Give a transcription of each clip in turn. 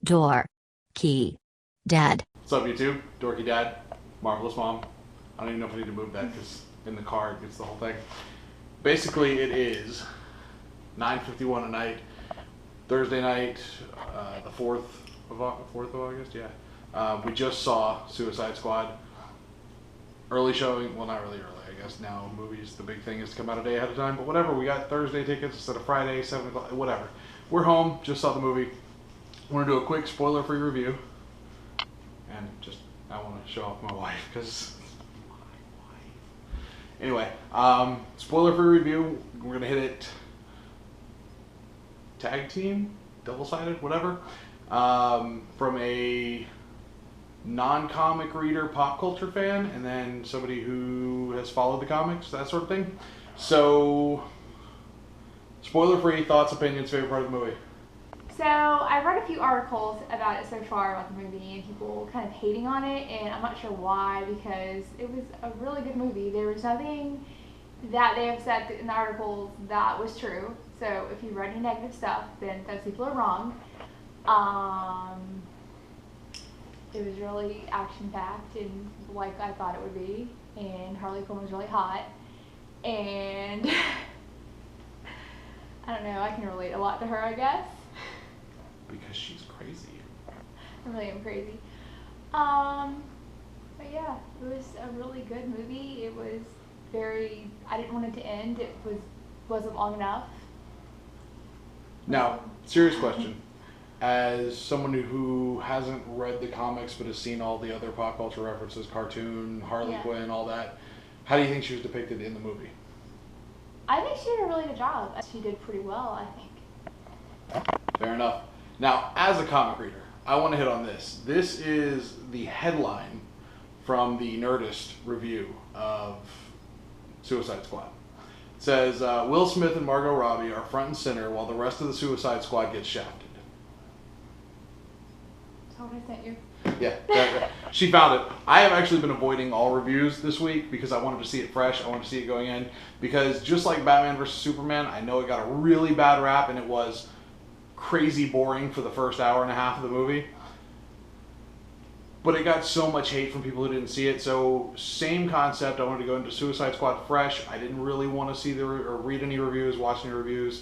TheDorkiestDad. What's up, YouTube? Dorky Dad, Marvelous Mom. I don't even know if I need to move that because in the car it gets the whole thing. Basically, it is 9:51 at night, Thursday night, the 4th of August. Yeah, we just saw Suicide Squad. Early showing. Well, not really early. I guess now movies, the big thing is to come out a day ahead of time. But whatever. We got Thursday tickets instead of Friday, 7 o'clock. Whatever. We're home. Just saw the movie. I want to do a quick spoiler-free review. And just, I want to show off my wife because my wife. Anyway, spoiler-free review. We're going to hit it tag team, double-sided, whatever. From a non-comic reader, pop culture fan, and then somebody who has followed the comics, that sort of thing. So, spoiler-free, thoughts, opinions, favorite part of the movie. So I read a few articles about it so far about the movie and people kind of hating on it, and I'm not sure why, because it was a really good movie. There was nothing that they have said in the articles that was true. So if you read any negative stuff, then those people are wrong. It was really action-packed and like I thought it would be, and Harley Quinn was really hot, and I don't know, I can relate a lot to her, I guess. Because she's crazy. I really am crazy. But yeah, it was a really good movie. It was I didn't want it to end. It wasn't long enough. Now, serious question. As someone who hasn't read the comics but has seen all the other pop culture references, cartoon, Harley Quinn, all that, how do you think she was depicted in the movie? I think she did a really good job. She did pretty well, I think. Fair enough. Now, as a comic reader, I want to hit on this. This is the headline from the Nerdist review of Suicide Squad. It says, Will Smith and Margot Robbie are front and center while the rest of the Suicide Squad gets shafted. What I sent you. Yeah, she found it. I have actually been avoiding all reviews this week because I wanted to see it fresh. I wanted to see it going in because just like Batman vs. Superman, I know it got a really bad rap and it was crazy boring for the first hour and a half of the movie. But it got so much hate from people who didn't see it. So same concept. I wanted to go into Suicide Squad fresh. I didn't really want to see or read any reviews, watch any reviews.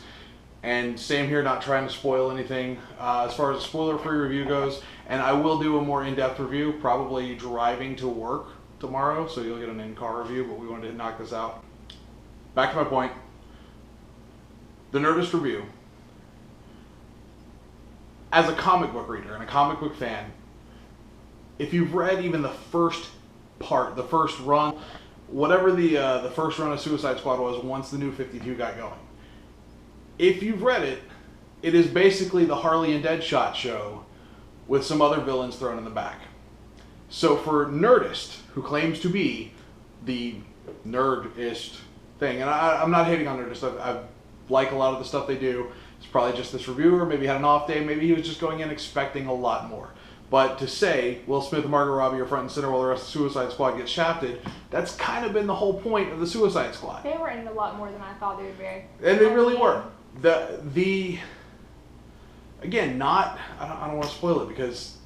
And same here, not trying to spoil anything as far as a spoiler-free review goes. And I will do a more in-depth review, probably driving to work tomorrow, so you'll get an in-car review, but we wanted to knock this out. Back to my point. The Nerdist review. As a comic book reader and a comic book fan, if you've read even the first part, the first run, whatever the first run of Suicide Squad was once the New 52 got going, if you've read it, it is basically the Harley and Deadshot show with some other villains thrown in the back. So for Nerdist, who claims to be the nerdist thing, and I'm not hating on Nerdist, I like a lot of the stuff they do. It's probably just this reviewer, maybe had an off day, maybe he was just going in expecting a lot more. But to say Will Smith and Margot Robbie are front and center while the rest of Suicide Squad gets shafted, that's kind of been the whole point of the Suicide Squad. They were in a lot more than I thought they would be. And they really were. Again, I don't want to spoil it because...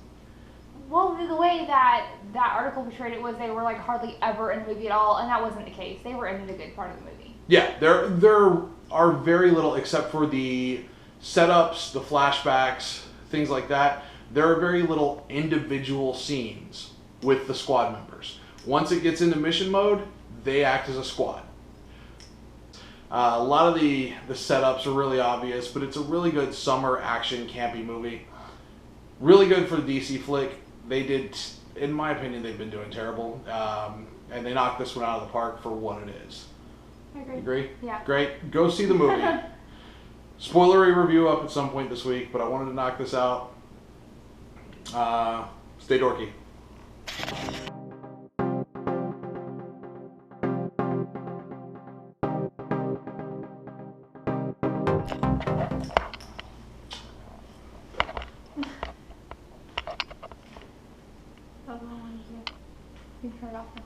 Well, the way that article portrayed it was they were like hardly ever in the movie at all, and that wasn't the case. They were in a good part of the movie. Yeah, there are very little, except for the setups, the flashbacks, things like that. There are very little individual scenes with the squad members. Once it gets into mission mode, they act as a squad. A lot of the setups are really obvious, but it's a really good summer action campy movie. Really good for the DC flick. They did, in my opinion, they've been doing terrible. And they knocked this one out of the park for what it is. I agree. You agree? Yeah. Great. Go see the movie. Spoilery review up at some point this week, but I wanted to knock this out. Stay dorky. That's all I wanted to do. You can turn it off now.